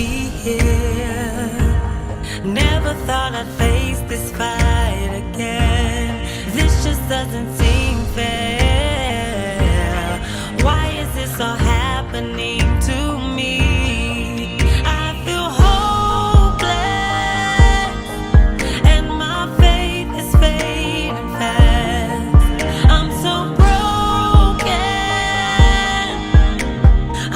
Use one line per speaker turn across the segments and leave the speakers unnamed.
be here. Never thought I'd face this fight again. This just doesn't seem fair. Why is this all happening to me? I feel hopeless, and my faith is fading fast. I'm so broken.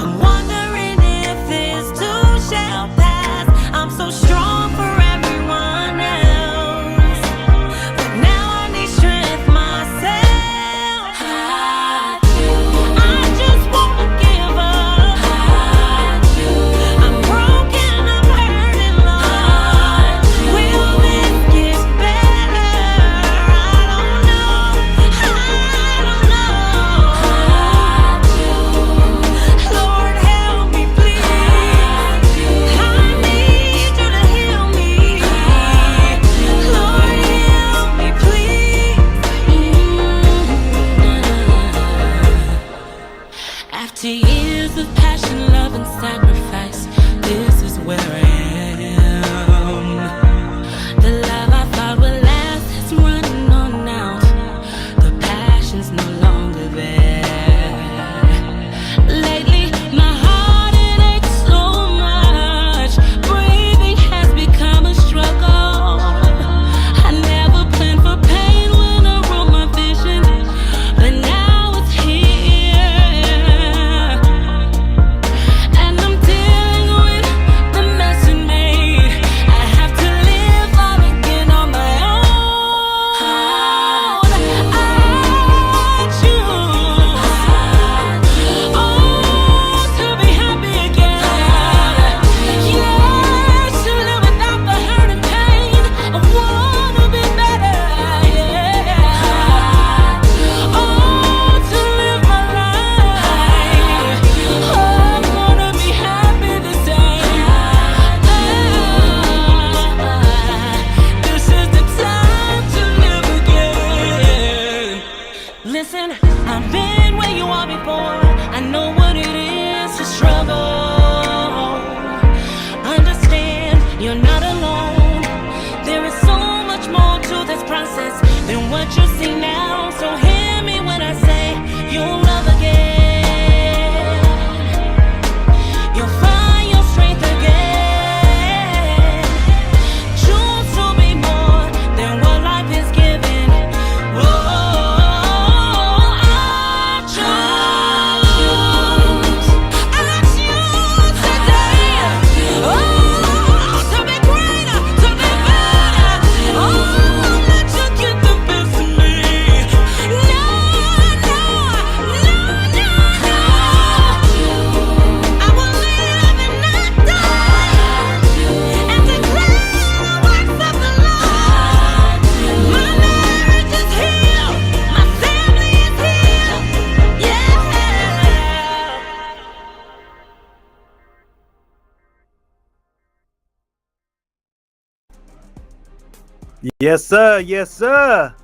I'm wondering if this too shall pass. I'm so strong for everyone else, but now I need strength myself. I just wanna give up. I'm broken, I'm hurting, Lord. Will this get better? I don't know. Lord, help me, please. I need you to heal me. Lord, help me, please. After years of passion, love, and sacrifice, this is where I am. The love I thought would last is running on out. The passion's no longer there. Lately, my heart it aches so much. Breathing has become a struggle. I never planned for pain when I wrote my vision, but now it's here. And I'm dealing with the mess it made. I have to live all again on my own. I choose, to be happy again. Yes, to live without the hurt and pain. I wanna be better, yeah. To live my life. I wanna be happy this time. This is the time to live again. Listen, I've been where you are before. I know what it is to struggle. Understand, you're not alone. There is so much more to this process than what you see now. So hear me when I say you'll love again. You'll find your strength again. Choose to be more than what life is giving. I choose today. To be greater, to be better. Let you get the best of me. No, no, no, no, no. I will live and not die, and declare the works of the Lord. My marriage is healed. My family is healed. Yeah.
Yes, sir. Yes, sir.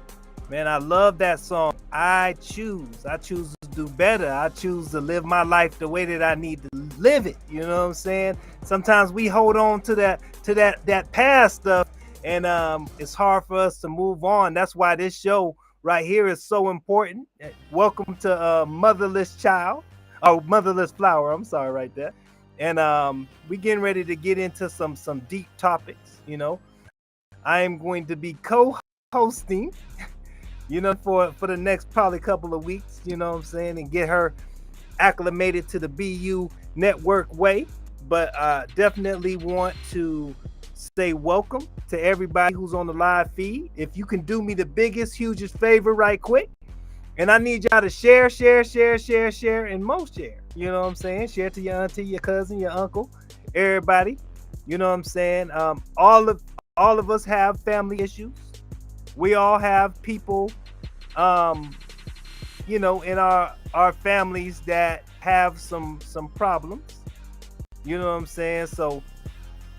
Man, I love that song. I choose to do better. I choose to live my life the way that I need to live it. You know what I'm saying? Sometimes we hold on to that past stuff, and it's hard for us to move on. That's why this show right here is so important. Welcome to Motherless Motherless Flower. I'm sorry, right there. And we getting ready to get into some deep topics. You know, I am going to be co-hosting, for the next probably couple of weeks, you know what I'm saying, and get her acclimated to the BU network way. But definitely want to say welcome to everybody who's on the live feed. If you can do me the biggest, hugest favor right quick, and I need y'all to share, and most share. You know what I'm saying? Share to your auntie, your cousin, your uncle, everybody. You know what I'm saying? All of us have family issues. We all have people, in our families that have some problems. You know what I'm saying? So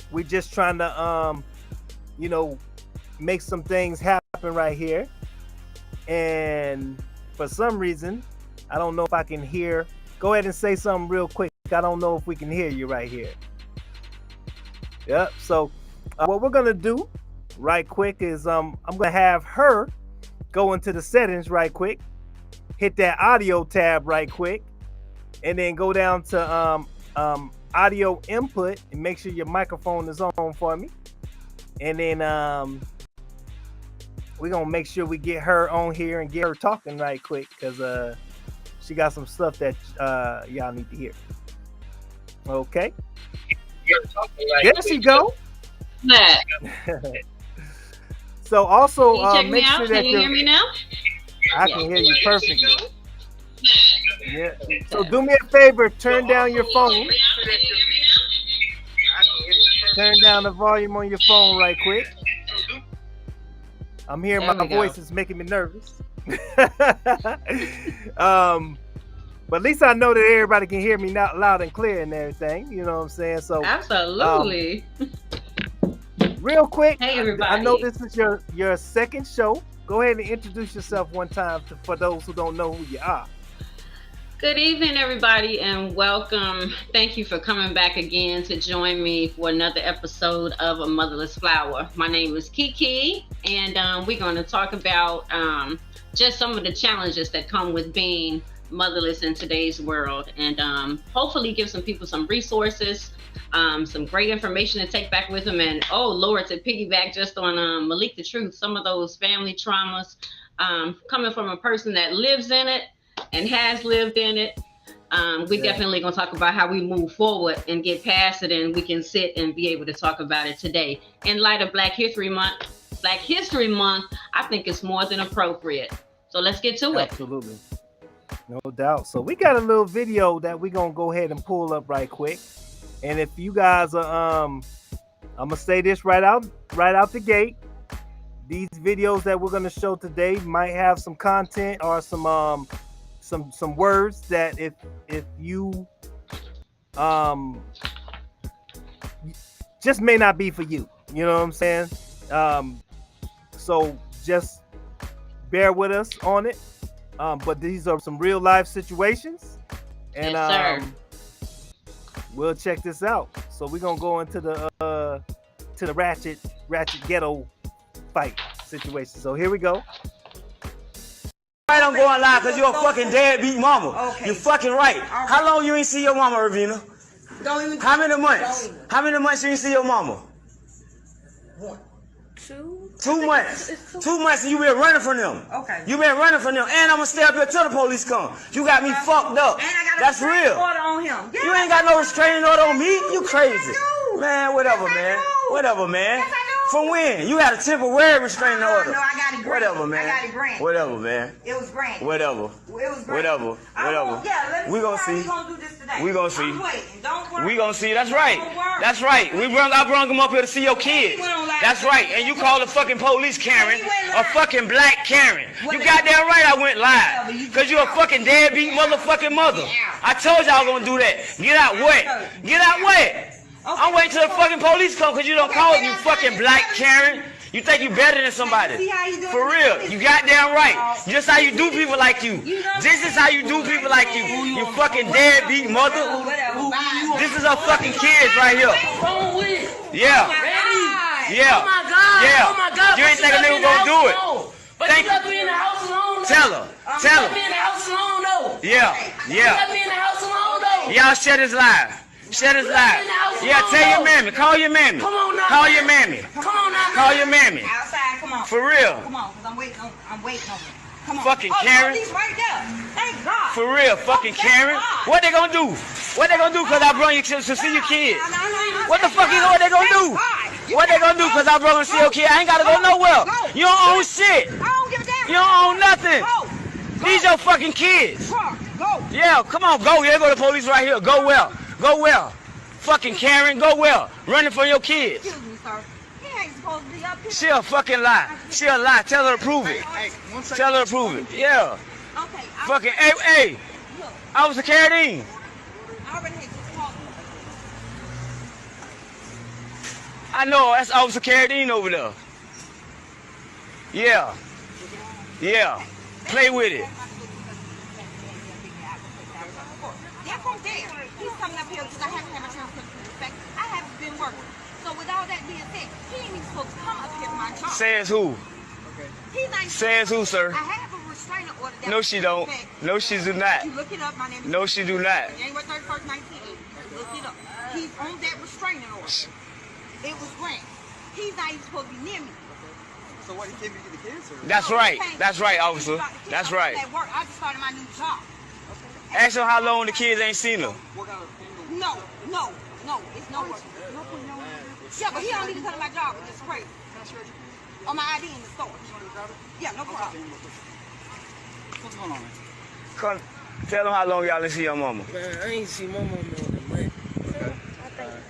we're just trying to, make some things happen right here. And for some reason, I don't know if I can hear. Go ahead and say something real quick. I don't know if we can hear you right here. Yep. So what we're gonna do right quick is I'm gonna have her go into the settings right quick, hit that audio tab right quick, and then go down to audio input and make sure your microphone is on for me. And then we're gonna make sure we get her on here and get her talking right quick, because she got some stuff that y'all need to hear. Okay. There she go. So also
Can you check
make
me out?
sure that
Can you hear me now?
I can hear you perfectly. Yeah. So do me a favor, turn down your phone. Turn down the volume on your phone right quick. I'm hearing my voice is making me nervous. But at least I know that everybody can hear me not loud and clear and everything. You know what I'm saying? So
Absolutely.
Real quick,
Hey everybody.
I know this is your second show. Go ahead and introduce yourself one time for those who don't know who you are.
Good evening, everybody, and welcome. Thank you for coming back again to join me for another episode of A Motherless Flower. My name is Kiki, and we're going to talk about just some of the challenges that come with being motherless in today's world, and hopefully give some people some resources, some great information to take back with them. And oh Lord, to piggyback just on Malik the Truth, some of those family traumas coming from a person that lives in it and has lived in it. We definitely gonna talk about how we move forward and get past it, and we can sit and be able to talk about it today. In light of Black History Month, I think it's more than appropriate. So let's get to it.
Absolutely. No doubt. So we got a little video that we're gonna go ahead and pull up right quick. And if you guys are I'm gonna say this right out the gate. These videos that we're gonna show today might have some content or some words that if you just may not be for you. You know what I'm saying? So just bear with us on it. But these are some real life situations, and
yes,
we'll check this out. So we're gonna go into the ratchet ghetto fight situation. So here we go.
Right, I'm going live because you're a fucking deadbeat mama. Okay. You're fucking right. How long you ain't see your mama, Ravina? How many months? How many months you ain't see your mama?
1, 2.
2 months. 2 months and you been running from them.
Okay.
You been running from them. And I'm gonna stay up here till the police come. You got me fucked up.
And I got
That's
a
real.
order on him. Yeah,
you ain't got no restraining order on me. You crazy.
Yes, I do.
Man, whatever,
Yes,
man.
I do.
Whatever, man.
Yes, I do.
From when? You had a temporary restraining order.
No, I got it granted.
Whatever, man.
I got it granted.
Whatever, man.
It was granted.
Whatever.
It was granted.
Whatever. Whatever.
Let me
We gonna see.
We gonna do this today.
We gonna see.
I'm waiting. Don't worry.
We gonna see. That's right.
Don't worry.
That's right. I brung him up here to see your kids. That's right. And you called the fucking police Karen, a fucking black Karen. You goddamn right I went live. Cause you a fucking deadbeat motherfucking mother. I told y'all gonna do that. Get out wet. Get out wet. I'm waiting till the fucking police come cause you don't call you fucking black Karen. You think you better than somebody. For real. You goddamn right. Just how you do people like you. This is how you do people like you. You fucking deadbeat mother. This is our fucking kids right here. Yeah. Yeah.
Oh my God.
Yeah.
Oh my God.
You ain't think a nigga gonna do it.
But you left me in the house alone though.
Tell her. Tell
You left me
her.
in the house alone though.
Yeah.
You left me in the house alone though.
Y'all shut his live. Shut his live. Yeah, tell your mammy. Call your mammy.
Come on now.
Call your mammy.
Come on now.
Call your mammy.
Outside, come on.
For real.
Come on, because I'm waiting on him. Come on.
Fucking
oh,
Karen.
He's right there. Thank God.
For real, fucking
thank
Karen.
God.
What they gonna do? What they gonna do cause I brought you to see your kids? What the fuck you know what they gonna do? What they gonna do cause I brought you to see your kids? I ain't gotta go nowhere. You don't own shit.
I don't give a damn.
You don't own nothing.
Go.
These your fucking kids.
Go.
Yeah, come on, go. Here go the police right here. Go well. Go well. Fucking Karen, go well. Running from your kids.
Excuse me, sir. He ain't supposed to be up here.
She a fucking lie. She a lie. Tell her to prove it. Tell her to prove it. Yeah.
Okay.
Fucking, hey.
Look,
Officer Carradine.
I already had just talked.
I know, that's Officer Carradine over there. Yeah. Yeah. Play with it.
Yeah, from there. He's coming up here because I haven't had a chance to respect. I haven't been working. So with He ain't even supposed to come up here to my job.
Says who?
He's not even
Says who, sir?
I have a restraining order. That
No, she don't. No, she do not.
You look it up. My name is
No, she do not.
January 31st, 1980. Look it up. He's on that restraining order. It was granted. He's not even supposed to be near me.
So what, he came to get the kids? Or?
That's right. That's right, officer. That's right.
At work, I just started my new job.
Ask him how long the kids ain't seen her.
What kind of
No, it's no work. Yeah, but he don't need to come to my job. It's crazy. On my ID in the store. Yeah, no problem.
What's going on, man?
Come, tell him how long y'all didn't see your mama.
Man, I ain't seen my mama in a month.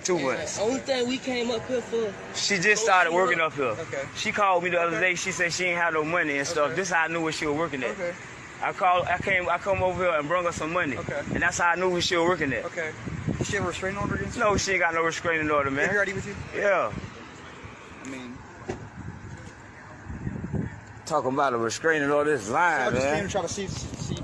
2 months.
Only thing we came up here for.
She just started working up here.
Okay.
She called me the other day. She said she ain't had no money and stuff.
Okay.
This how I knew where she was working at.
Okay.
I come over here and brought her some money.
Okay.
And that's how I knew where she was working at.
Okay. Does she have a restraining order against you?
No, she ain't got no restraining order,
Have your
man.
ID with you?
Yeah.
I mean,
Talking about a restraining order, this line,
I just came
man.
to try to see.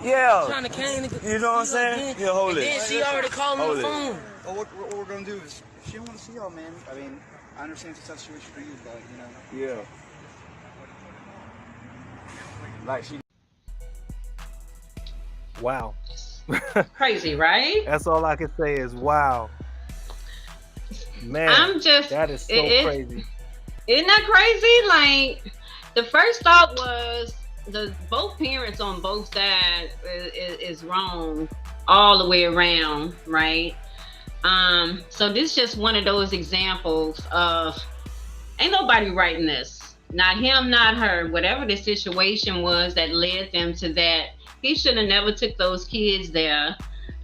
Yeah.
Trying to cane
You know what I'm saying? Yeah, hold
and
it.
then she already called on
Hold
the
it.
phone.
Well, what we're gonna do is, she don't want to see y'all, man. I mean, I understand it's a tough situation for you, but you know.
Yeah. Like she.
Wow.
Crazy, right?
That's all I can say is wow. Man,
I'm just.
that is so crazy.
Isn't that crazy? Like, the first thought was both parents on both sides is wrong all the way around, right? So this is just one of those examples of ain't nobody writing this. Not him, not her. Whatever the situation was that led them to that, he should have never took those kids there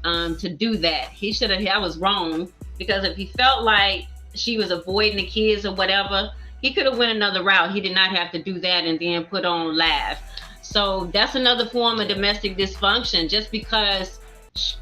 to do that. He should have. That was wrong, because if he felt like she was avoiding the kids or whatever, he could have went another route. He did not have to do that and then put on laugh. So that's another form of domestic dysfunction. Just because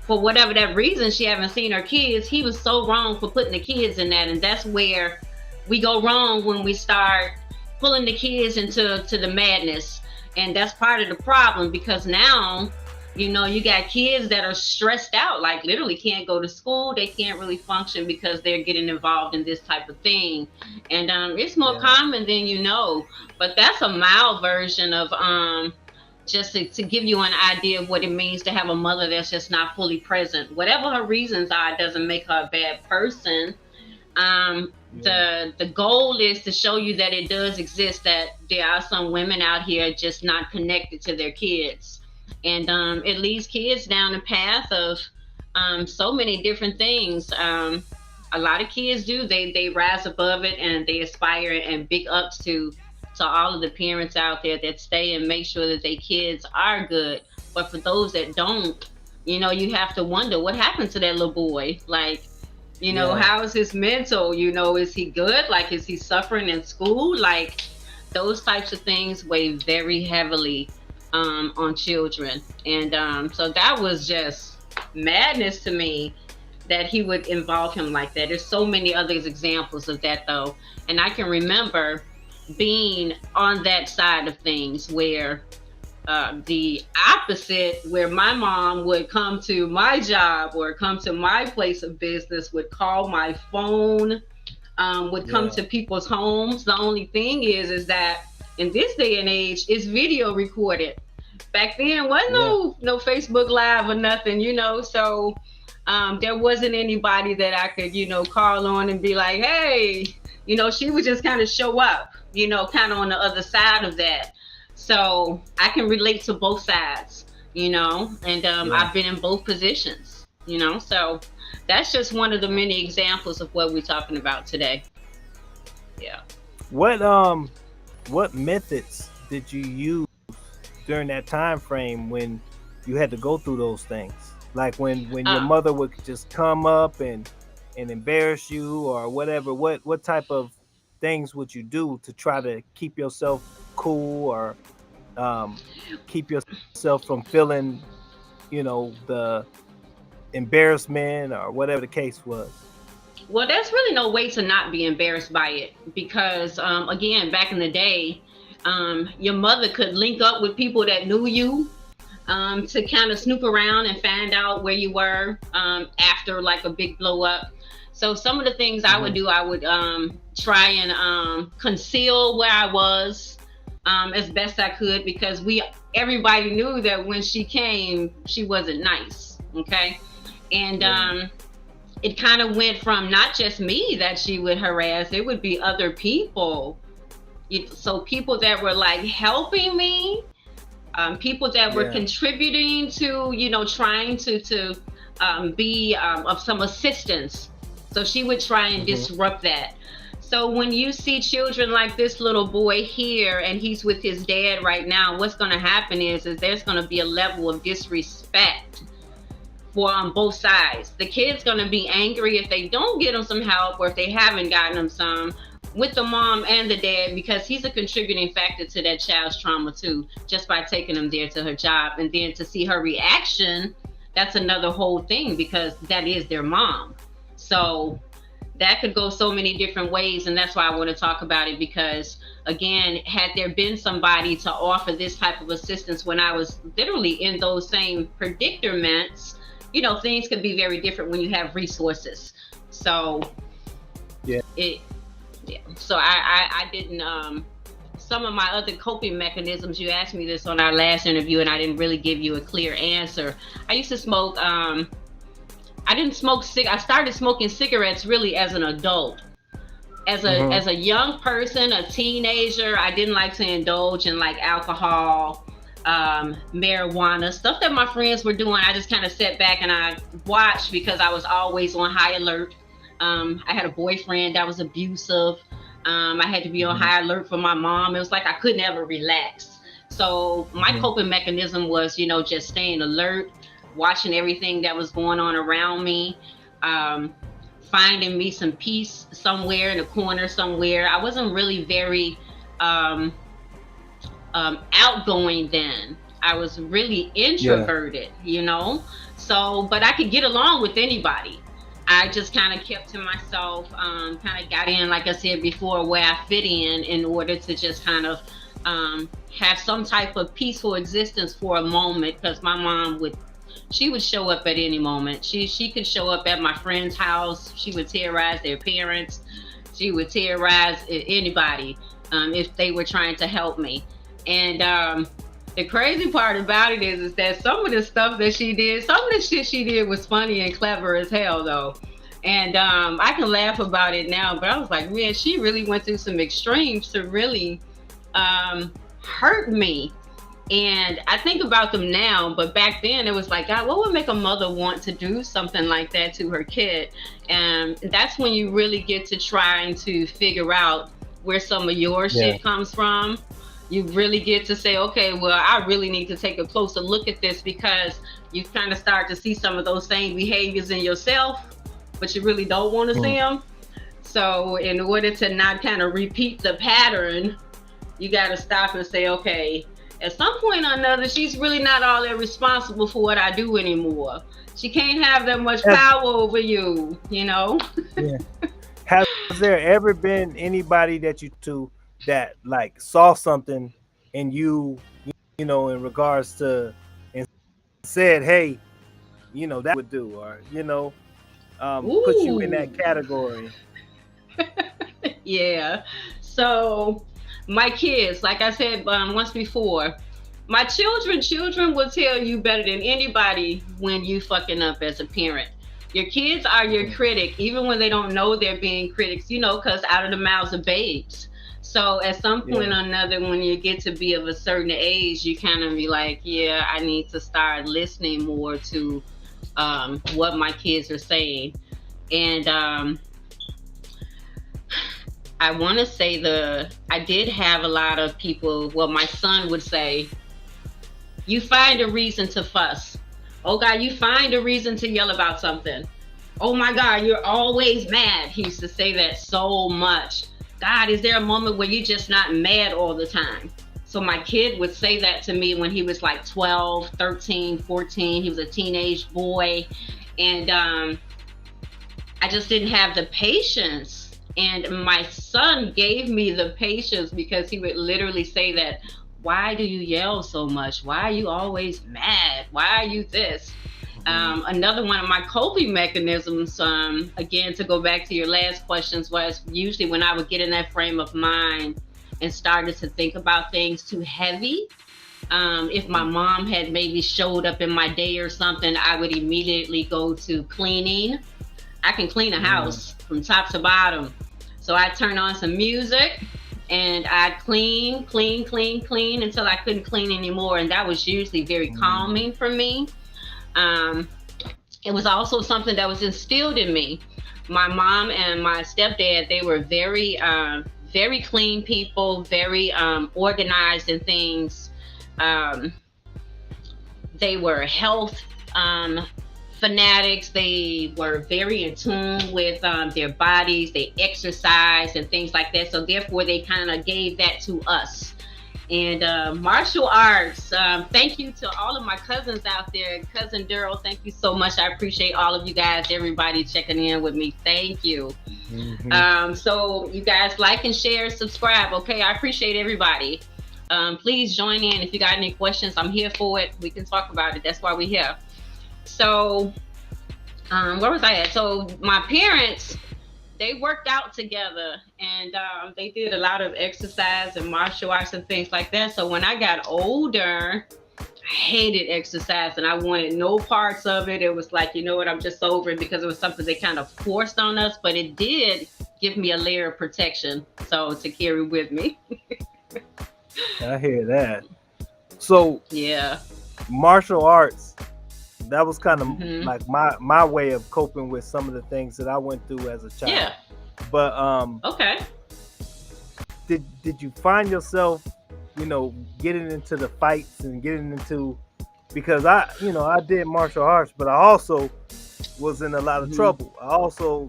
for whatever that reason she haven't seen her kids, he was so wrong for putting the kids in that. And that's where we go wrong, when we start pulling the kids into the madness. And that's part of the problem, because now, you know, you got kids that are stressed out, like literally can't go to school. They can't really function because they're getting involved in this type of thing. And it's more common than you know. But that's a mild version of just to give you an idea of what it means to have a mother that's just not fully present. Whatever her reasons are, it doesn't make her a bad person. The goal is to show you that it does exist, that there are some women out here just not connected to their kids. And it leads kids down the path of so many different things. A lot of kids do. They rise above it and they aspire, and big ups to all of the parents out there that stay and make sure that their kids are good. But for those that don't, you know, you have to wonder what happened to that little boy. Like, you know, how is his mental? You know, is he good? Like, is he suffering in school? Like, those types of things weigh very heavily on children. And so that was just madness to me that he would involve him like that. There's so many other examples of that, though. And I can remember being on that side of things, where the opposite, where my mom would come to my job or come to my place of business, would call my phone, would come to people's homes. The only thing is that in this day and age, it's video recorded. Back then, wasn't no Facebook Live or nothing, you know. So there wasn't anybody that I could, you know, call on and be like, hey, you know. She would just kind of show up, you know, kind of on the other side of that. So I can relate to both sides, you know, and I've been in both positions, you know. So that's just one of the many examples of what we're talking about today. Yeah.
What methods did you use during that time frame when you had to go through those things? Like when your mother would just come up and embarrass you or whatever, what type of things would you do to try to keep yourself cool, or keep yourself from feeling, you know, the embarrassment or whatever the case was?
Well, there's really no way to not be embarrassed by it, because again, back in the day, your mother could link up with people that knew you to kind of snoop around and find out where you were after like a big blow up. So some of the things I would do, I would try and conceal where I was as best I could, because everybody knew that when she came, she wasn't nice. Okay. And it kind of went from not just me that she would harass, it would be other people. So people that were like helping me, people that were contributing to, trying to be of some assistance. So she would try and disrupt that. So when you see children like this little boy here, and he's with his dad right now, what's going to happen is there's going to be a level of disrespect on both sides. The kid's going to be angry if they don't get him some help, or if they haven't gotten him some, with the mom and the dad, because he's a contributing factor to that child's trauma too, just by taking him there to her job. And then to see her reaction, that's another whole thing, because that is their mom. So that could go so many different ways. And that's why I want to talk about it, because again, had there been somebody to offer this type of assistance when I was literally in those same predicaments, things could be very different when you have resources. So so I didn't some of my other coping mechanisms, you asked me this on our last interview and I didn't really give you a clear answer. I used to smoke I didn't smoke I started smoking cigarettes really as an adult. As a young person, a teenager, I didn't like to indulge in like alcohol, marijuana, stuff that my friends were doing. I just kind of sat back and I watched, because I was always on high alert. I had a boyfriend that was abusive. I had to be on high alert for my mom. It was like I couldn't ever relax. So my coping mechanism was, just staying alert, watching everything that was going on around me, finding me some peace somewhere in a corner somewhere. I wasn't really very outgoing then. I was really introverted, so, but I could get along with anybody. I just kind of kept to myself, kind of got in, like I said before, where I fit in order to just kind of have some type of peaceful existence for a moment, because my mom she would show up at any moment. She could show up at my friend's house. She would terrorize their parents. She would terrorize anybody if they were trying to help me. And the crazy part about it is that some of the stuff that she did, some of the shit she did was funny and clever as hell though. And I can laugh about it now, but I was like, man, she really went through some extremes to really hurt me. And I think about them now, but back then it was like, God, what would make a mother want to do something like that to her kid? And that's when you really get to trying to figure out where some of your shit comes from. You really get to say, okay, well, I really need to take a closer look at this, because you kind of start to see some of those same behaviors in yourself, but you really don't want to see them. So in order to not kind of repeat the pattern, you got to stop and say, okay, at some point or another, she's really not all that responsible for what I do anymore. She can't have that much power over you,
Has there ever been anybody that that like saw something in you, in regards to, and said, hey, that would do, or, put you in that category?
Yeah. So my kids, like I said once before, my children will tell you better than anybody when you fucking up as a parent. Your kids are your critic, even when they don't know they're being critics, because out of the mouths of babes. So at some point or another, when you get to be of a certain age, you kind of be like, yeah, I need to start listening more to what my kids are saying. And I want to say I did have a lot of people, well, my son would say, you find a reason to fuss. Oh God, you find a reason to yell about something. Oh my God, you're always mad. He used to say that so much. God, is there a moment where you're just not mad all the time? So my kid would say that to me when he was like 12, 13, 14. He was a teenage boy. And I just didn't have the patience. And my son gave me the patience, because he would literally say that, why do you yell so much? Why are you always mad? Why are you this? Another one of my coping mechanisms, again, to go back to your last questions, was usually when I would get in that frame of mind and started to think about things too heavy. If my mom had maybe showed up in my day or something, I would immediately go to cleaning. I can clean a house from top to bottom. So I'd turn on some music and I'd clean until I couldn't clean anymore. And that was usually very calming for me. It was also something that was instilled in me. My mom and my stepdad, they were very, very clean people, very organized in things. They were health fanatics. They were very in tune with their bodies. They exercised and things like that. So therefore, they kind of gave that to us. And martial arts, thank you to all of my cousins out there. Cousin Daryl, thank you so much. I appreciate all of you guys, everybody checking in with me. Thank you. So you guys like and share, subscribe. Okay, I appreciate everybody. Please join in. If you got any questions, I'm here for it. We can talk about it. That's why we're here. So where was I at? So my parents, they worked out together, and they did a lot of exercise and martial arts and things like that. So when I got older, I hated exercise and I wanted no parts of it. It was like, you know what, I'm just over it, because it was something they kind of forced on us, but it did give me a layer of protection, so to carry with me.
I hear that. So
yeah,
martial arts, that was kind of like my way of coping with some of the things that I went through as a child.
Yeah.
But
okay.
Did you find yourself, getting into the fights and getting into, because I did martial arts, but I also was in a lot of trouble. I also,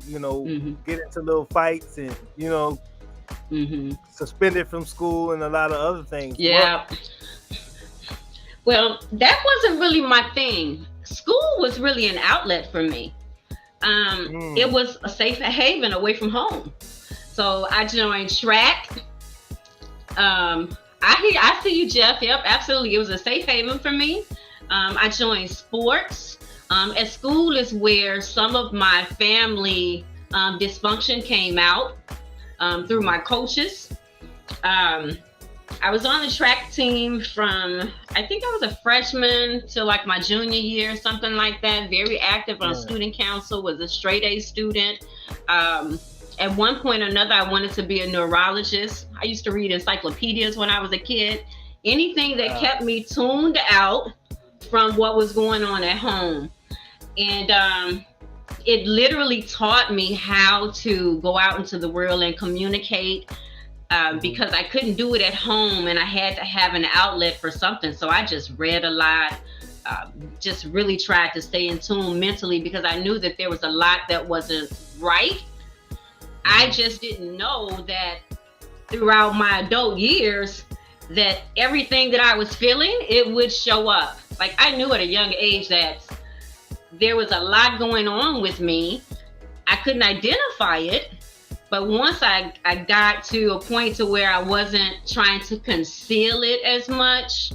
get into little fights and, suspended from school and a lot of other things.
Yeah. Well, that wasn't really my thing. School was really an outlet for me. It was a safe haven away from home. So I joined track. I see you, Jeff. Yep, absolutely. It was a safe haven for me. I joined sports. At school is where some of my family dysfunction came out through my coaches. I was on the track team from, I think I was a freshman to like my junior year, something like that. Very active on student council, was a straight A student. At one point or another, I wanted to be a neurologist. I used to read encyclopedias when I was a kid. Anything that kept me tuned out from what was going on at home. And it literally taught me how to go out into the world and communicate. Because I couldn't do it at home and I had to have an outlet for something. So I just read a lot, just really tried to stay in tune mentally, because I knew that there was a lot that wasn't right. I just didn't know that throughout my adult years that everything that I was feeling, it would show up. Like, I knew at a young age that there was a lot going on with me. I couldn't identify it. But once I got to a point to where I wasn't trying to conceal it as much,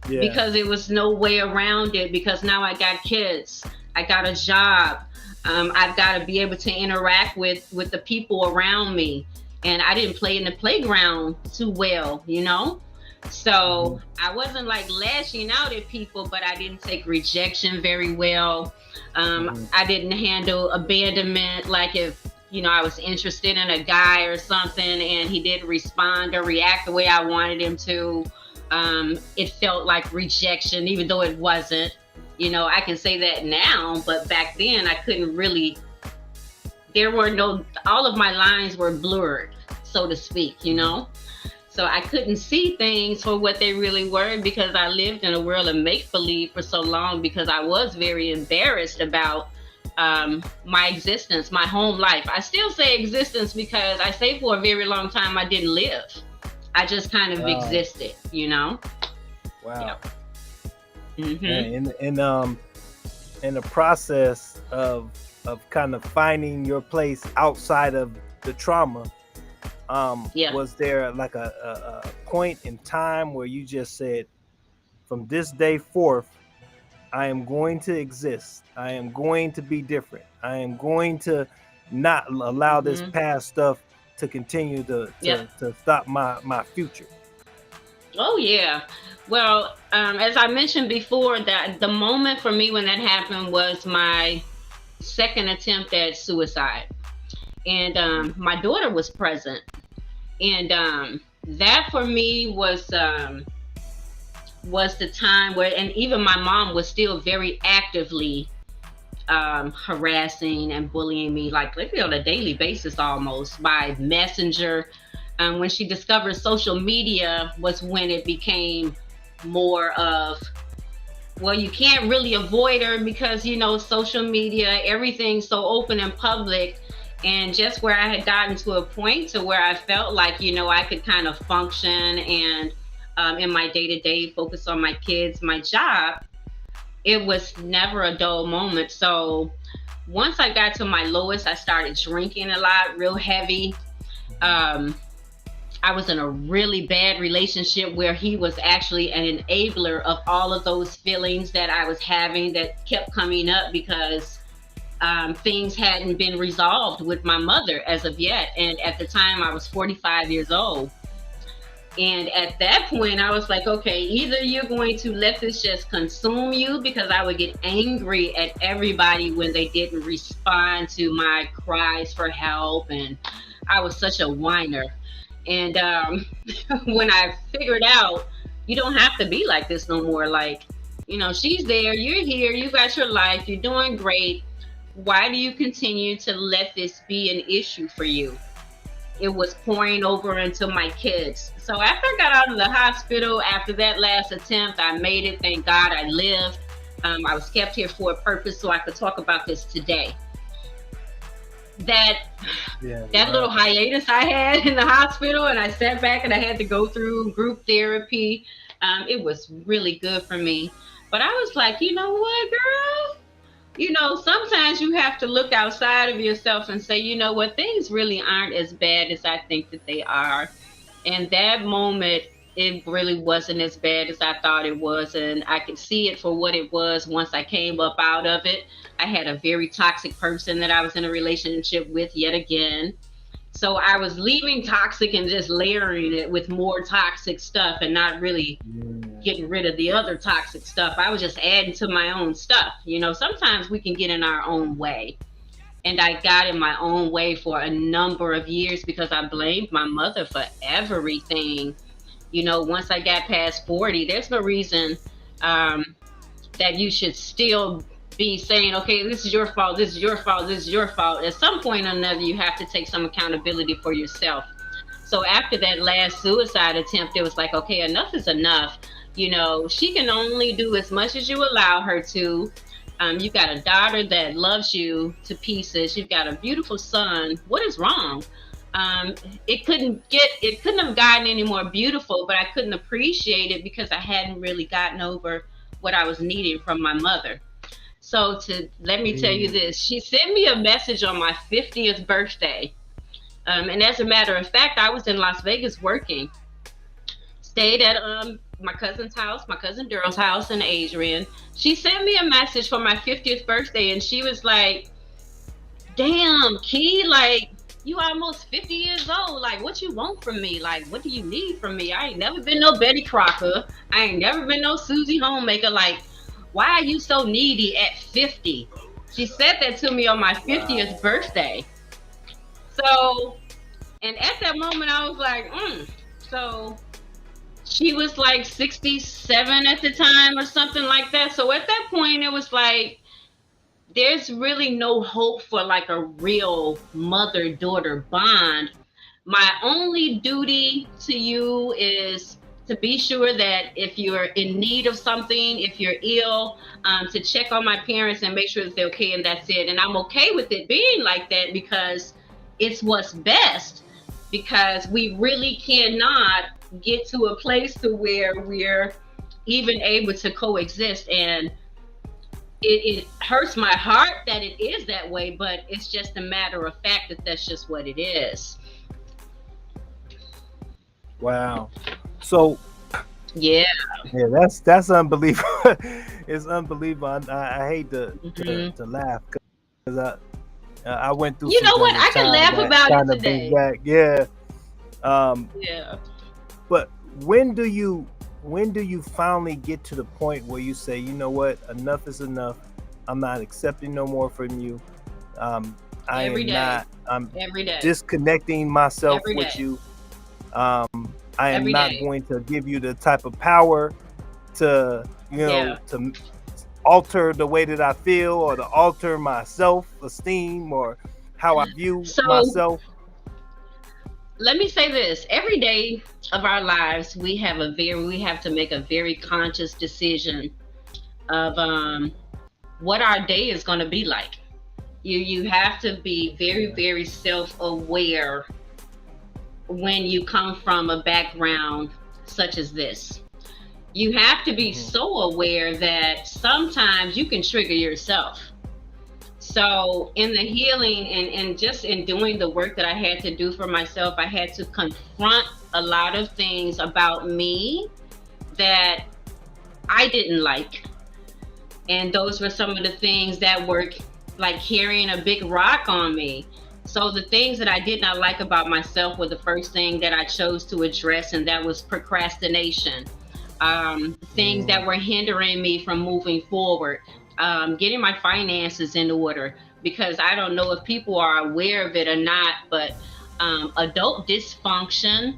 because there was no way around it, because now I got kids, I got a job, I've got to be able to interact with the people around me. And I didn't play in the playground too well, So I wasn't like lashing out at people, but I didn't take rejection very well. I didn't handle abandonment. Like if, I was interested in a guy or something and he didn't respond or react the way I wanted him to, it felt like rejection, even though it wasn't. I can say that now, but back then I couldn't really, all of my lines were blurred, so to speak, So I couldn't see things for what they really were, because I lived in a world of make-believe for so long, because I was very embarrassed about my existence, my home life. I still say existence, because I say for a very long time I didn't live. I just kind of existed, Wow.
Yep. In the process of kind of finding your place outside of the trauma, was there like a point in time where you just said, from this day forth, I am going to exist. I am going to be different. I am going to not allow this past stuff to continue to stop my future.
Oh yeah. Well, as I mentioned before, that the moment for me when that happened was my second attempt at suicide, and my daughter was present, and that for me was the time where, and even my mom was still very actively harassing and bullying me, like literally on a daily basis almost by messenger. When she discovered social media was when it became more of, well, you can't really avoid her because, you know, social media, everything's so open and public. And just where I had gotten to a point to where I felt like, you know, I could kind of function and in my day-to-day focus on my kids, my job, it was never a dull moment. So once I got to my lowest, I started drinking a lot, real heavy. I was in a really bad relationship where he was actually an enabler of all of those feelings that I was having that kept coming up because things hadn't been resolved with my mother as of yet. And at the time I was 45 years old. And at that point I was like, okay, either you're going to let this just consume you, because I would get angry at everybody when they didn't respond to my cries for help. And I was such a whiner. And when I figured out you don't have to be like this no more, like, you know, she's there, you're here, you got your life, you're doing great. Why do you continue to let this be an issue for you? It was pouring over into my kids. So after I got out of the hospital, after that last attempt, I made it. Thank God I lived. I was kept here for a purpose so I could talk about this today. That little hiatus I had in the hospital, and I sat back and I had to go through group therapy. It was really good for me. But I was like, you know what, girl? You know, sometimes you have to look outside of yourself and say, you know what, things really aren't as bad as I think that they are. And that moment, it really wasn't as bad as I thought it was. And I could see it for what it was once I came up out of it. I had a very toxic person that I was in a relationship with yet again. So I was leaving toxic and just layering it with more toxic stuff and not really getting rid of the other toxic stuff. I was just adding to my own stuff. You know, sometimes we can get in our own way. And I got in my own way for a number of years because I blamed my mother for everything. You know, once I got past 40, there's no reason that you should still be saying, okay, this is your fault, this is your fault, this is your fault. At some point or another, you have to take some accountability for yourself. So after that last suicide attempt, it was like, okay, enough is enough. You know, she can only do as much as you allow her to. You've got a daughter that loves you to pieces. You've got a beautiful son. What is wrong? It couldn't have gotten any more beautiful, but I couldn't appreciate it because I hadn't really gotten over what I was needing from my mother. So let me tell you this, she sent me a message on my 50th birthday. And as a matter of fact, I was in Las Vegas working, stayed at my cousin's house, my cousin Daryl's house in Adrian. She sent me a message for my 50th birthday and she was like, damn, Key, like, you almost 50 years old. Like, what you want from me? Like, what do you need from me? I ain't never been no Betty Crocker. I ain't never been no Susie Homemaker. Like, why are you so needy at 50? She said that to me on my 50th birthday. So, and at that moment I was like, So she was like 67 at the time or something like that. So at that point it was like, there's really no hope for like a real mother-daughter bond. My only duty to you is to be sure that if you're in need of something, if you're ill, to check on my parents and make sure that they're okay, and that's it. And I'm okay with it being like that because it's what's best, because we really cannot get to a place to where we're even able to coexist. And it hurts my heart that it is that way, but it's just a matter of fact that that's just what it is.
Wow. So
yeah,
that's unbelievable. it's unbelievable. I hate to laugh because I went through.
You
some
know what?
jungle
I can
time
laugh
that
about it
kinda brings
today.
back, yeah.
Yeah.
But when do you finally get to the point where you say, you know what, enough is enough. I'm not accepting no more from you. I
Every
am
day.
not. I'm
Every day.
disconnecting myself
Every
with
day.
you. I am
Every
not
day.
going to give you the type of power to,
Yeah.
to alter the way that I feel or to alter my self-esteem or how I view
So
myself.
let me say this: every day of our lives, we have to make a very conscious decision of what our day is going to be like. You have to be very, very self-aware when you come from a background such as this. You have to be so aware that sometimes you can trigger yourself. So in the healing and just in doing the work that I had to do for myself, I had to confront a lot of things about me that I didn't like. And those were some of the things that were like carrying a big rock on me. So the things that I did not like about myself were the first thing that I chose to address, and that was procrastination. Things that were hindering me from moving forward, getting my finances in order, because I don't know if people are aware of it or not, but adult dysfunction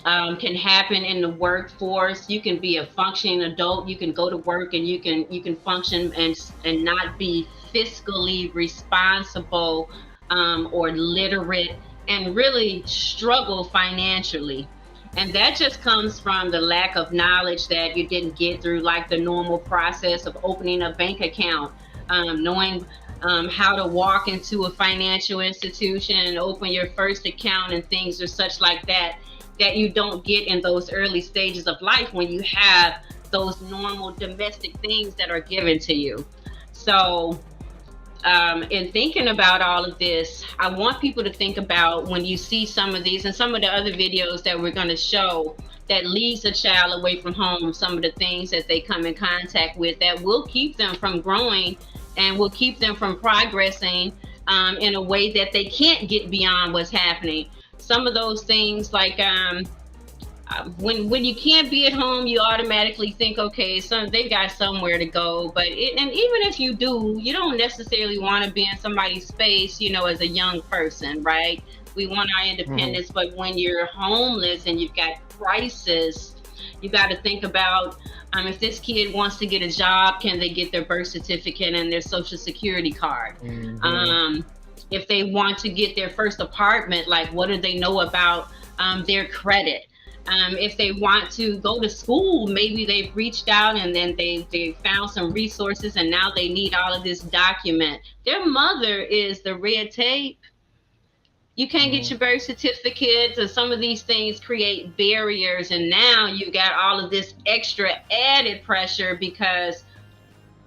can happen in the workforce. You can be a functioning adult. You can go to work and you can function and not be fiscally responsible or literate and really struggle financially. And that just comes from the lack of knowledge that you didn't get through like the normal process of opening a bank account, knowing how to walk into a financial institution and open your first account and things or such like that, that you don't get in those early stages of life when you have those normal domestic things that are given to you. So in thinking about all of this, I want people to think about when you see some of these and some of the other videos that we're going to show that leads a child away from home, some of the things that they come in contact with that will keep them from growing and will keep them from progressing in a way that they can't get beyond what's happening. Some of those things like when you can't be at home, you automatically think, okay, so they got somewhere to go. But and even if you do, you don't necessarily want to be in somebody's space, as a young person, right? We want our independence, but when you're homeless and you've got crisis, you got to think about if this kid wants to get a job, can they get their birth certificate and their social security card? If they want to get their first apartment, like what do they know about their credit? If they want to go to school, maybe they've reached out and then they found some resources and now they need all of this document. Their mother is the red tape. You can't get your birth certificates, and some of these things create barriers. And now you got all of this extra added pressure because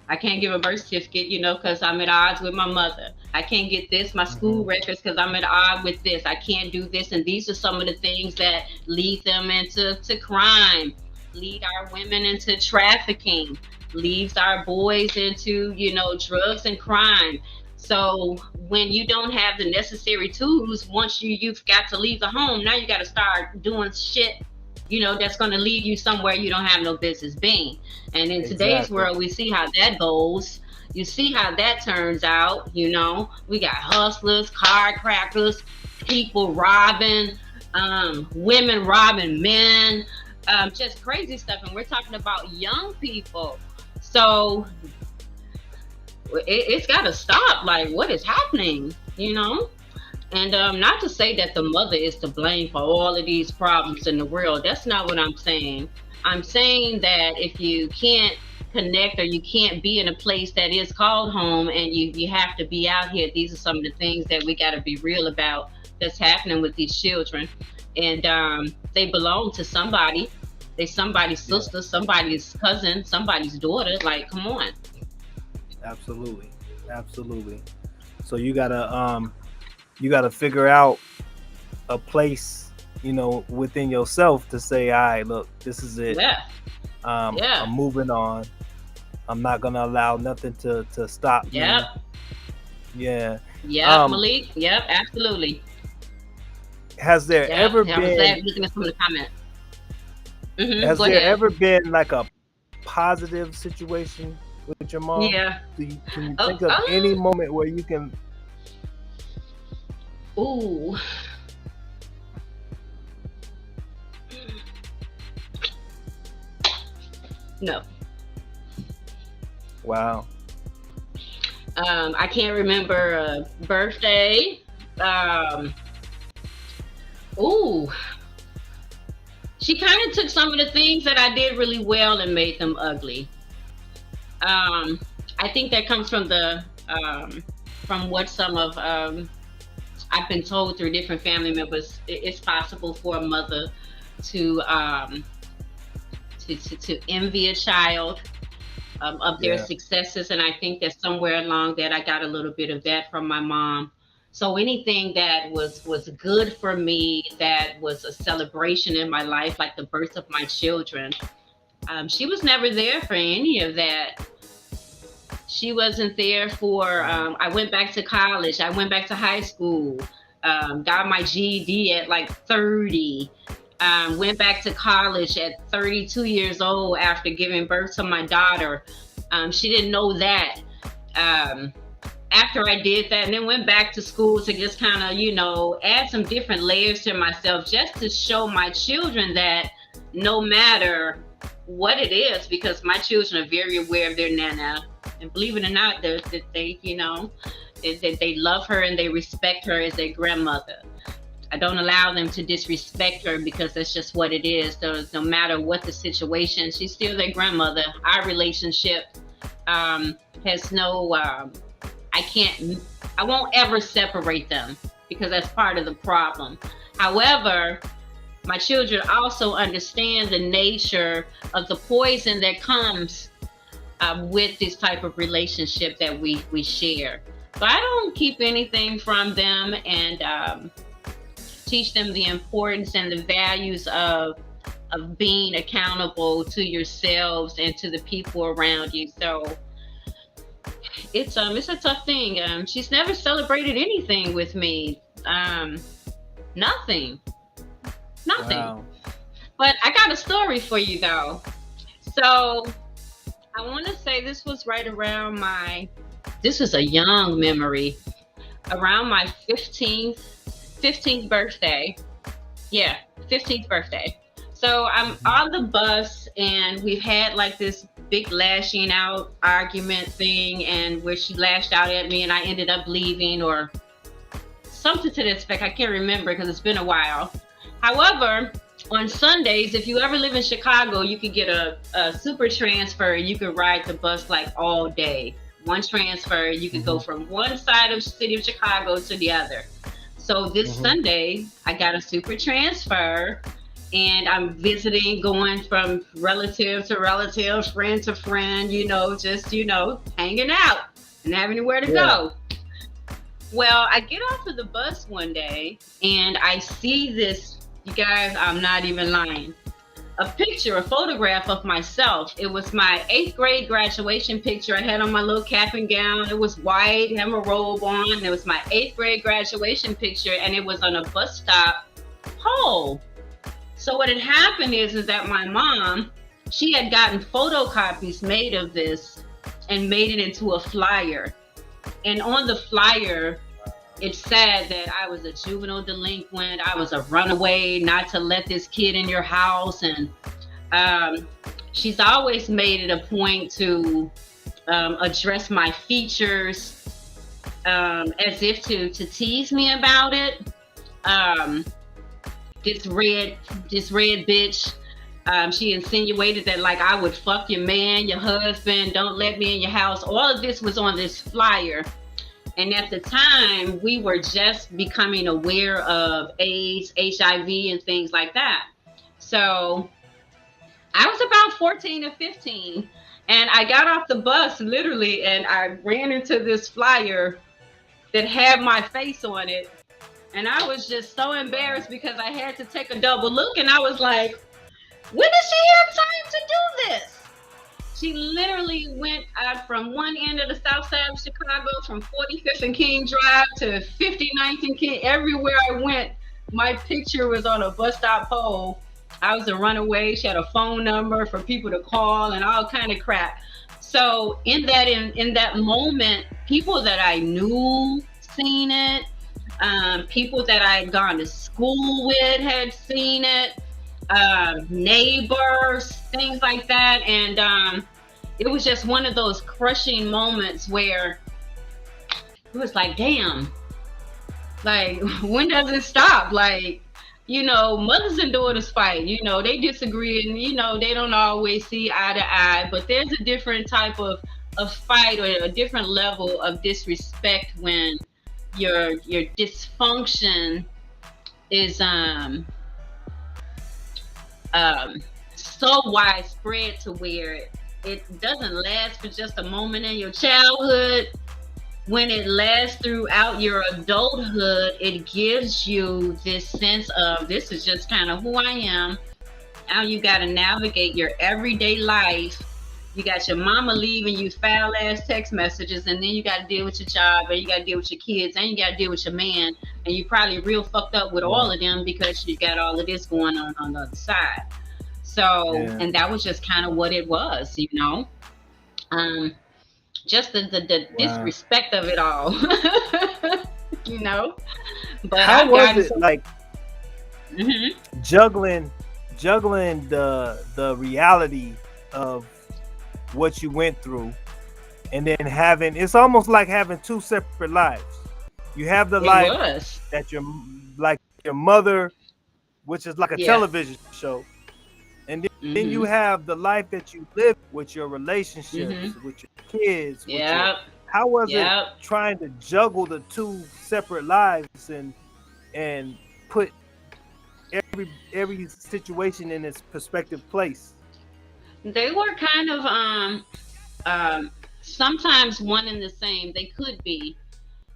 I can't give a birth certificate, because I'm at odds with my mother. I can't get this, my school records, because I'm at odds with this. I can't do this. And these are some of the things that lead them into crime, lead our women into trafficking, leads our boys into, drugs and crime. So when you don't have the necessary tools, once you've got to leave the home, now you got to start doing shit that's going to lead you somewhere you don't have no business being. And in today's world, we see how that goes. You see how that turns out. We got hustlers, card crackers, people robbing, women robbing men, just crazy stuff. And we're talking about young people. So it's got to stop. Like, what is happening? And not to say that the mother is to blame for all of these problems in the world. That's not what I'm saying. I'm saying that if you can't connect or you can't be in a place that is called home and you have to be out here, these are some of the things that we got to be real about that's happening with these children. And they belong to somebody. They somebody's sister, somebody's cousin, somebody's daughter. Like, come on.
Absolutely. So you gotta figure out a place, within yourself to say, all right, look, this is it. I'm moving on. I'm not gonna allow nothing to stop me.
Yep.
Yeah.
Yep, Malik. Yep, absolutely.
Has there
Yep.
ever
I was
been
looking at some of the comments.
has
Go
there
ahead.
ever been like a positive situation with your mom?
Yeah.
Can you think of any moment where you can?
Ooh. No.
Wow.
I can't remember a birthday. Ooh. She kind of took some of the things that I did really well and made them ugly. I think that comes from the from what some of I've been told through different family members. It's possible for a mother to envy a child of their successes, and I think that somewhere along that I got a little bit of that from my mom. So anything that was good for me, that was a celebration in my life, like the birth of my children, she was never there for any of that. She wasn't there for. I went back to college. I went back to high school. Got my GED at like 30. Went back to college at 32 years old after giving birth to my daughter. She didn't know that. After I did that, and then went back to school to just kind of, add some different layers to myself, just to show my children that no matter what it is, because my children are very aware of their nana, and believe it or not, that they love her and they respect her as their grandmother. I don't allow them to disrespect her, because that's just what it is. So no matter what the situation, she's still their grandmother. Our relationship has no, I won't ever separate them, because that's part of the problem. However, my children also understand the nature of the poison that comes with this type of relationship that we share. So I don't keep anything from them, and teach them the importance and the values of being accountable to yourselves and to the people around you. So it's a tough thing. She's never celebrated anything with me. Nothing.
Wow.
But I got a story for you though. So I want to say this was right around this was a young memory, around my 15th birthday. Yeah, 15th birthday. So I'm on the bus, and we've had like this big lashing out argument thing, and where she lashed out at me and I ended up leaving, or something to that effect. I can't remember because it's been a while. However, on Sundays, if you ever live in Chicago, you could get a super transfer. You could ride the bus like all day. One transfer, you could go from one side of the city of Chicago to the other. So this Sunday, I got a super transfer, and I'm visiting, going from relative to relative, friend to friend, just, hanging out and having anywhere to go. Well, I get off of the bus one day, and I see this, you guys, I'm not even lying, a photograph of myself. It was my 8th grade graduation picture. I had on my little cap and gown. It was white, had my robe on. It was my 8th grade graduation picture, and it was on a bus stop pole. So what had happened is that my mom, she had gotten photocopies made of this and made it into a flyer. And on the flyer, it said that I was a juvenile delinquent, I was a runaway, not to let this kid in your house. And she's always made it a point to address my features, as if to tease me about it. This red bitch, she insinuated that like I would fuck your man, your husband, don't let me in your house. All of this was on this flyer. And at the time, we were just becoming aware of AIDS, HIV, and things like that. So I was about 14 or 15, and I got off the bus literally, and I ran into this flyer that had my face on it. And I was just so embarrassed because I had to take a double look, and I was like, when does she have time to do this? She literally went out from one end of the south side of Chicago, from 45th and King Drive to 59th and King. Everywhere I went, my picture was on a bus stop pole. I was a runaway. She had a phone number for people to call and all kind of crap. So in that moment, people that I knew seen it. People that I had gone to school with had seen it. Neighbors, things like that, and it was just one of those crushing moments where it was like, damn, like when does it stop? Like, mothers and daughters fight, they disagree, and they don't always see eye to eye, but there's a different type of fight, or a different level of disrespect when your dysfunction is so widespread to where it doesn't last for just a moment in your childhood. When it lasts throughout your adulthood, it gives you this sense of, this is just kind of who I am. Now you got to navigate your everyday life. You got your mama leaving you foul ass text messages, and then you got to deal with your job, and you got to deal with your kids, and you got to deal with your man, and you probably real fucked up with all of them because you got all of this going on the other side. So, and that was just kind of what it was, just the disrespect of it all, But
how was it like juggling the reality of what you went through, and then it's almost like having two separate lives. You have the life that your mother, which is like a television show, and then you have the life that you live with your relationships, with your kids. How was it trying to juggle the two separate lives and put every situation in its perspective place?
They were kind of sometimes one and the same. They could be,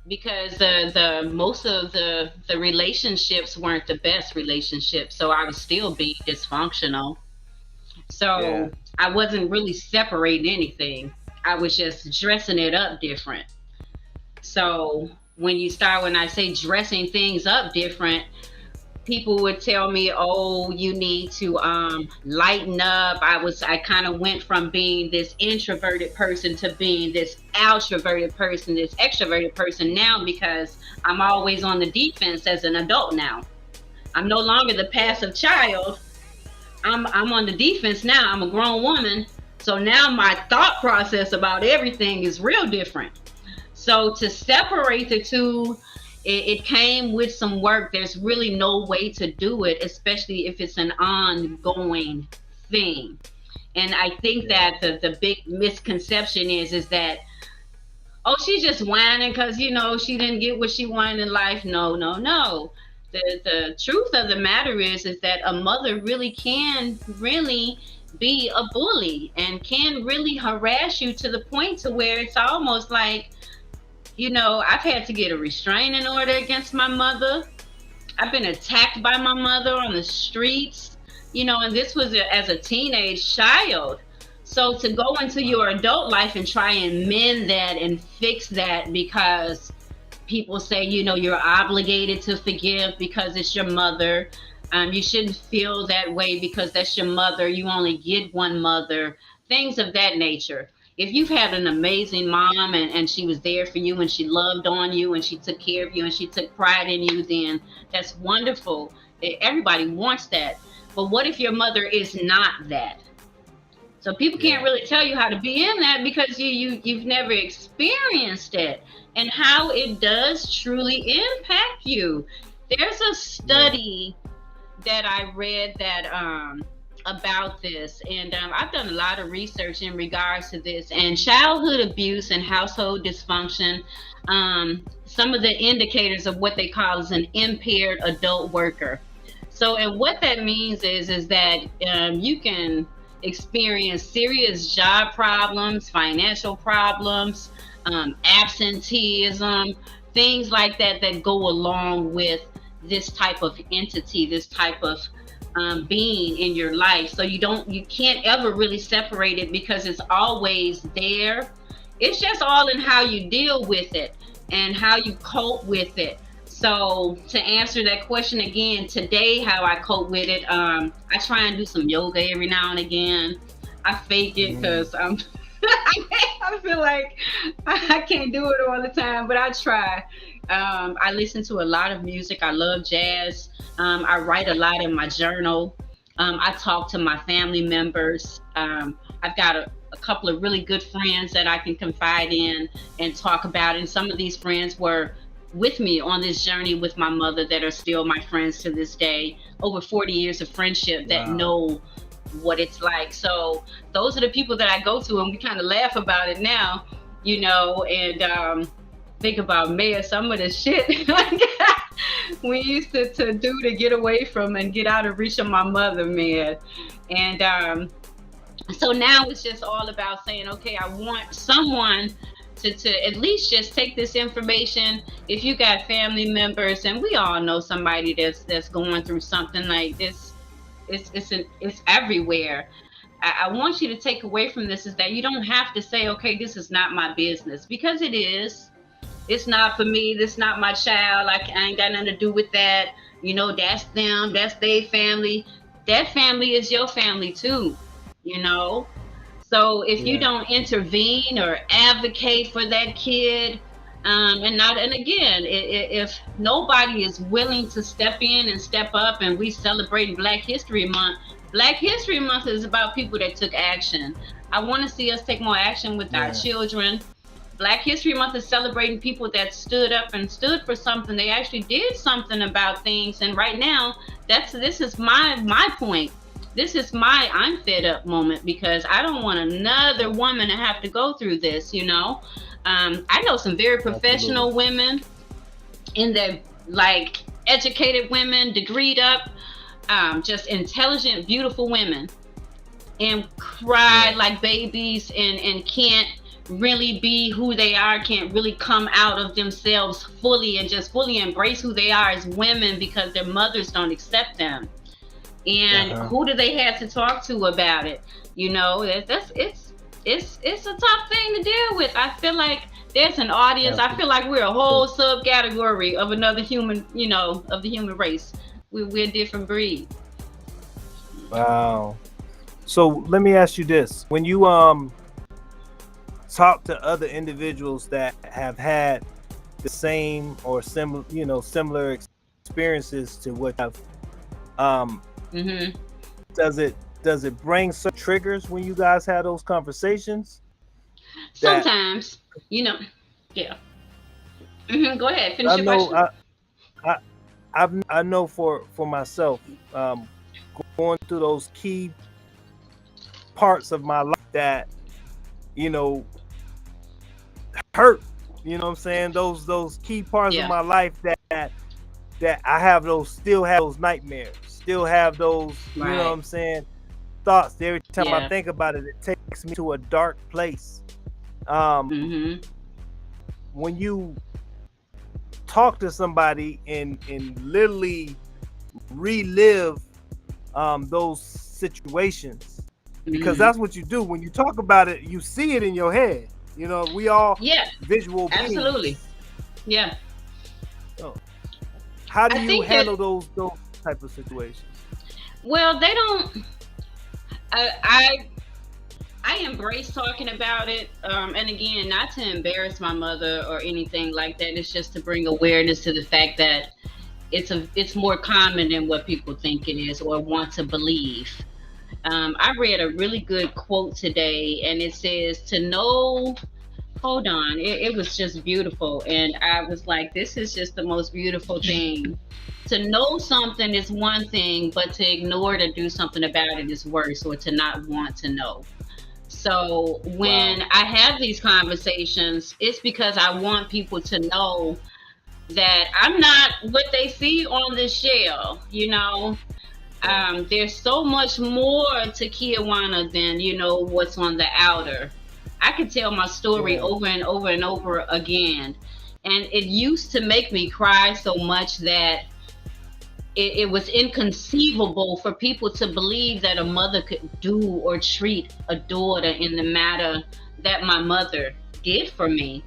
because the most of the relationships weren't the best relationships, so I was still being dysfunctional. So I wasn't really separating anything. I was just dressing it up different. So when I say dressing things up different, people would tell me, oh, you need to lighten up. I kind of went from being this introverted person to being this outroverted person, this extroverted person now, because I'm always on the defense as an adult now. I'm no longer the passive child. I'm on the defense now. I'm a grown woman. So now my thought process about everything is real different. So to separate the two, it came with some work. There's really no way to do it, especially if it's an ongoing thing. And I think that the big misconception is that, oh, she's just whining because, she didn't get what she wanted in life. No. The truth of the matter is that a mother really can be a bully and can really harass you to the point to where it's almost like, I've had to get a restraining order against my mother. I've been attacked by my mother on the streets, and this was as a teenage child. So to go into your adult life and try and mend that and fix that because people say, you're obligated to forgive because it's your mother. You shouldn't feel that way because that's your mother. You only get one mother. Things of that nature. If you've had an amazing mom and she was there for you and she loved on you and she took care of you and she took pride in you, then that's wonderful. Everybody wants that. But what if your mother is not that? So people can't really tell you how to be in that because you've never experienced it and how it does truly impact you. There's a study that I read that about this, and I've done a lot of research in regards to this, and childhood abuse and household dysfunction, some of the indicators of what they call as an impaired adult worker. So, and what that means is that you can experience serious job problems, financial problems, absenteeism, things like that go along with this type of entity, this type of being in your life. So you can't ever really separate it because it's always there. It's just all in how you deal with it and how you cope with it. So to answer that question again, today, how I cope with it, I try and do some yoga every now and again. I fake it because I feel like I can't do it all the time, but I try. I listen to a lot of music. I love jazz. I write a lot in my journal. I talk to my family members. I've got a couple of really good friends that I can confide in and talk about. And some of these friends were with me on this journey with my mother that are still my friends to this day. Over 40 years of friendship that know what it's like. So those are the people that I go to, and we kind of laugh about it now, and think about, man, some of the shit we used to do to get away from and get out of reach of my mother, man. And so now it's just all about saying, okay, I want someone to at least just take this information. If you got family members, and we all know somebody that's going through something like this, it's everywhere. I want you to take away from this is that you don't have to say, okay, this is not my business, because it is. It's not for me. This is not my child. I ain't got nothing to do with that. That's them. That's their family. That family is your family too. So if you don't intervene or advocate for that kid, and again, if nobody is willing to step in and step up, and we celebrate Black History Month. Black History Month is about people that took action. I want to see us take more action with our children. Black History Month is celebrating people that stood up and stood for something. They actually did something about things. And right now, this is my point. This is my I'm fed up moment, because I don't want another woman to have to go through this, I know some very professional women in the educated women, degreed up, just intelligent, beautiful women, and cry like babies and can't really be who they are, can't really come out of themselves fully and just fully embrace who they are as women because their mothers don't accept them. And who do they have to talk to about it? It's a tough thing to deal with. I feel like there's an audience. I feel like we're a whole subcategory of another human, of the human race. We're a different breed.
Wow. So let me ask you this: when you talk to other individuals that have had the same or similar experiences to what I've does it bring some triggers when you guys have those conversations?
Sometimes, yeah. Go ahead, finish your question.
I know for myself, going through those key parts of my life that hurt. You know what I'm saying? Those key parts of my life that I have still have those nightmares, still have those, you know what I'm saying, thoughts. Every time I think about it, it takes me to a dark place. When you talk to somebody and literally relive those situations, because that's what you do when you talk about it. You see it in your head. We all visual beings.
Absolutely. Yeah.
So, how do you handle those type of situations?
Well, they don't. I embrace talking about it, and again, not to embarrass my mother or anything like that. It's just to bring awareness to the fact that it's more common than what people think it is or want to believe. I read a really good quote today, and it says to know. Hold on, it was just beautiful, and I was like, this is just the most beautiful thing. To know something is one thing, but to ignore to do something about it is worse, or to not want to know. So when I have these conversations, it's because I want people to know that I'm not what they see on the shell. There's so much more to Kiwanis than what's on the outer. I could tell my story over and over and over again, and it used to make me cry so much that it was inconceivable for people to believe that a mother could do or treat a daughter in the manner that my mother did for me.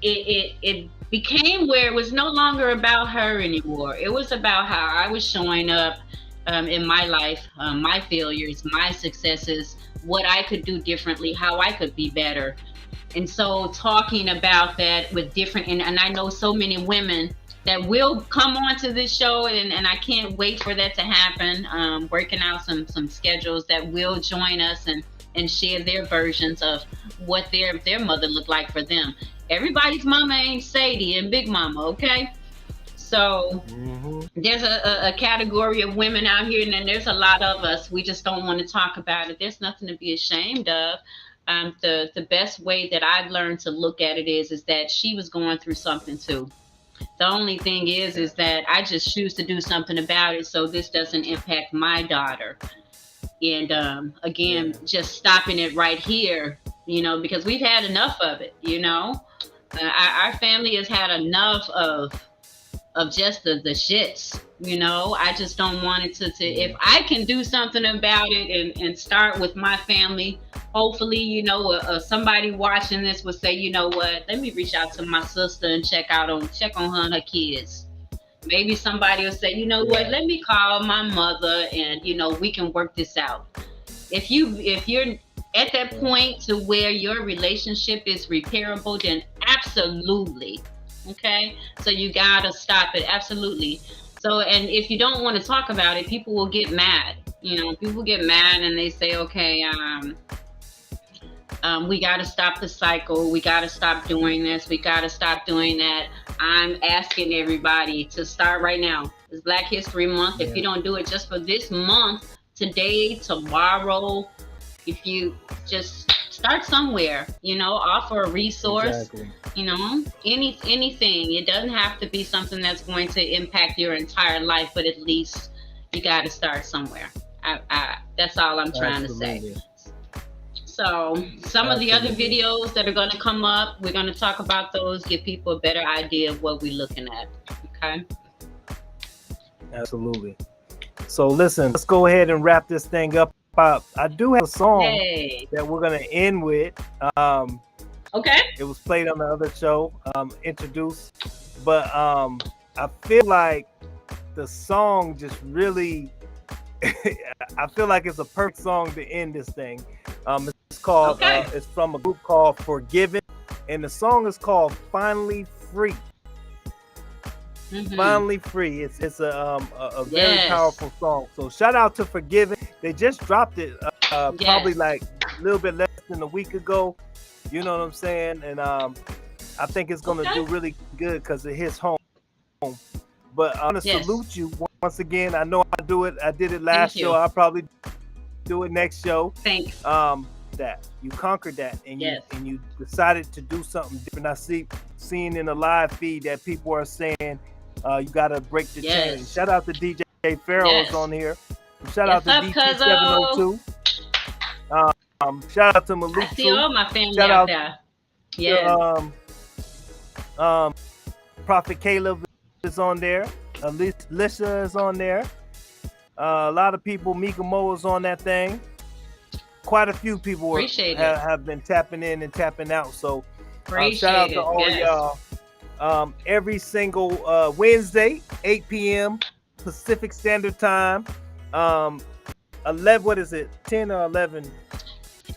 It became where it was no longer about her anymore. It was about how I was showing up in my life, my failures, my successes, what I could do differently, how I could be better. And so talking about that with different, and I know so many women that will come onto this show, and I can't wait for that to happen. Working out some schedules that will join us and share their versions of what their mother looked like for them. Everybody's mama ain't Sadie and Big Mama, okay? So there's a category of women out here, and then there's a lot of us. We just don't want to talk about it. There's nothing to be ashamed of. The best way that I've learned to look at it is that she was going through something too. The only thing is that I just choose to do something about it so this doesn't impact my daughter. And again, just stopping it right here, because we've had enough of it. Our family has had enough of just the shits. I just don't want it to if I can do something about it and start with my family, hopefully, somebody watching this will say, you know what, let me reach out to my sister and check on her and her kids. Maybe somebody will say, you know what, let me call my mother and we can work this out. If you're at that point to where your relationship is repairable, then absolutely. Okay, so you gotta stop it. Absolutely. So, and if you don't want to talk about it, people will get mad. People get mad and they say, okay, we gotta stop the cycle. We gotta stop doing this. We gotta stop doing that. I'm asking everybody to start right now. It's Black History Month. If you don't do it just for this month, today, tomorrow, if you just start somewhere, offer a resource, anything. It doesn't have to be something that's going to impact your entire life, but at least you got to start somewhere. That's all I'm trying to say. So some of the other videos that are going to come up, we're going to talk about those, give people a better idea of what we're looking at. Okay.
Absolutely. So listen, let's go ahead and wrap this thing up. I do have a song that we're gonna end with.
Okay.
It was played on the other show, introduced, but I feel like the song just really, I feel like it's a perfect song to end this thing. It's called, it's from a group called Forgiven, and the song is called "Finally Free." Finally Free. It's a very powerful song. So shout out to Forgiven. They just dropped it probably like a little bit less than a week ago. You know what I'm saying? And I think it's gonna do really good because it hits home. But I'm gonna salute you once again. I know I do it. I did it last show. I'll probably do it next show.
Thanks.
That you conquered that and you decided to do something different. I seeing in the live feed that people are saying you gotta break the chain. Shout out to DJ Pharaoh's on here. Shout out to DT702. Shout out to Malik.
I see all my family out there.
Prophet Caleb is on there. Lisa is on there. A lot of people. Mika Mo is on that thing. Quite a few people have been tapping in and tapping out. So shout out to all y'all. Every single Wednesday, 8 p.m. Pacific Standard Time. 11. What is it? 10 or 11?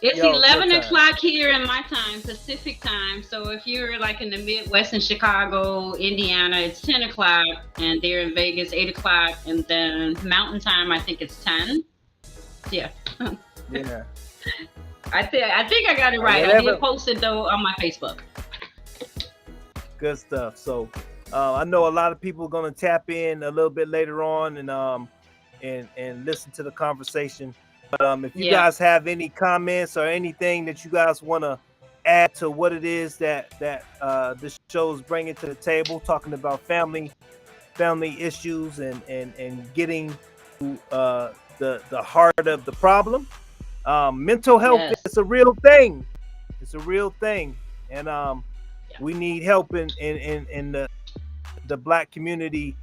It's 11 o'clock here in my time, Pacific time. So if you're like in the Midwest in Chicago, Indiana, it's 10 o'clock, and they're in Vegas, 8 o'clock, and then Mountain Time, I think it's 10. Yeah.
Yeah.
I think I got it right. I did post it though on my Facebook.
Good stuff. So I know a lot of people are gonna tap in a little bit later on and listen to the conversation. But if you guys have any comments or anything that you guys want to add to what it is that this show is bringing to the table, talking about family issues and getting to the heart of the problem. Mental health is a real thing. It's a real thing, and we need help in the Black community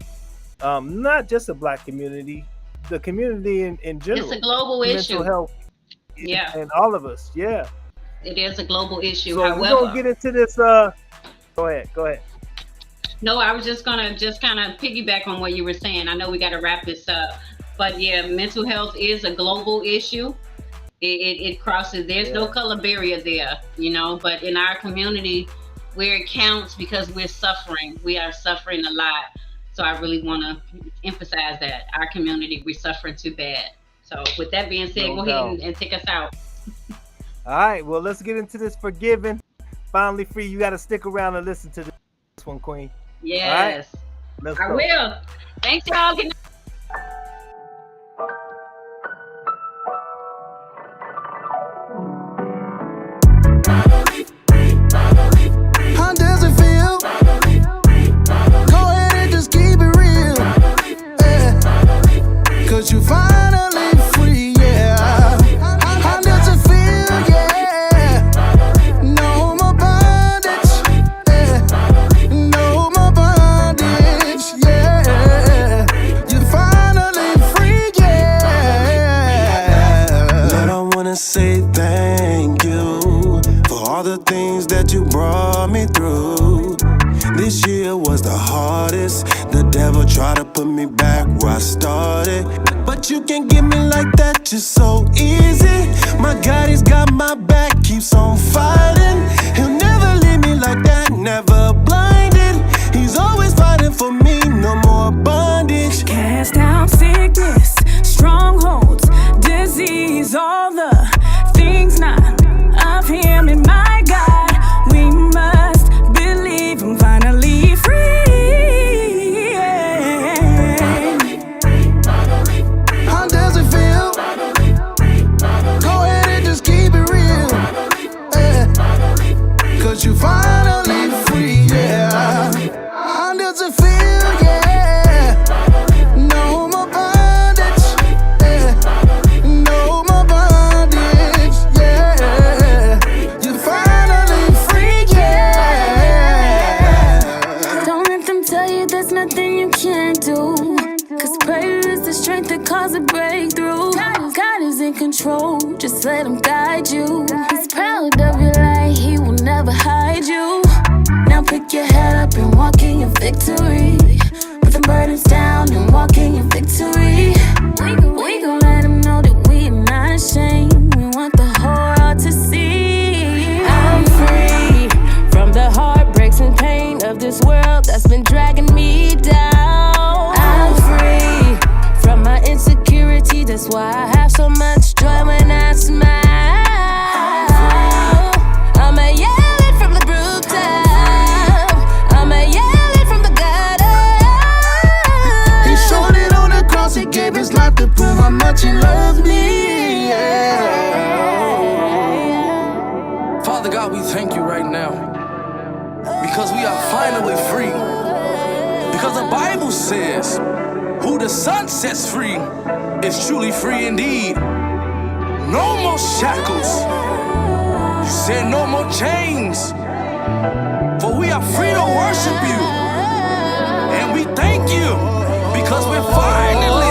not just the Black community, the community in general.
It's a global
mental
issue.
health,
Yeah,
and all of us. Yeah.
it is a global issue.
So we're
However,
gonna get into this. Go ahead.
no, I was just gonna kind of piggyback on what you were saying. I know we got to wrap this up, but yeah, mental health is a global issue. It crosses. There's no color barrier there, you know. But in our community, where it counts, because we're suffering, we are suffering a lot. So I really want to emphasize that our community, we're suffering too bad. So with that being said,
No
go
doubt.
ahead and take us out.
All right. Well, let's get into this forgiving, finally free. You got to stick around and listen to this one, Queen.
Yes,
Let's
I
go.
will. Thanks, y'all. Good night.
How does it feel? Go ahead and just keep it real. Yeah. Cause you finally free, yeah. How does it feel? Yeah. No more bondage. Yeah. No more bondage. Yeah. You're finally free, yeah. Lord, I wanna say thank you for all the things that you brought me through. This year was the hardest. The devil tried to put me back where I started, but you can get me like that just so easy. My God, he's got my back, keeps on fighting. He'll never leave me like that, never blinded. He's always fighting for me, no more bondage.
Cast out sickness, strongholds, disease, all the things not of him and my God. We must believe I'm finally free.
How does it feel? Go ahead and just keep it real. Yeah. Cause you finally free, yeah. How does it feel? Yeah. No more bondage. Yeah. No more bondage. Yeah. You're finally free, yeah.
Don't let them tell you there's nothing you can't do. Cause prayer is the strength that causes a breakthrough. God is in control, just let him guide you. He's proud of your light, he will never hide you. Now pick your head up and walk in your victory. Put the burdens down and walk in your victory. We gon' let him know that we are not ashamed. We want the whole world to see. I'm free from the heartbreaks and pain of this world that's been dragging me down. I'm free from my insecurity, that's why I have so much joy when I smile. I'ma yell it from the rooftop. I'ma yell it from the gutter.
He showed it on the cross, he gave his life to prove how much he loves me, yeah.
Father God, we thank you right now because we are finally free. Because the Bible says, who the Son sets free is truly free indeed. No more shackles. You said no more chains. For we are free to worship you. And we thank you because we're finally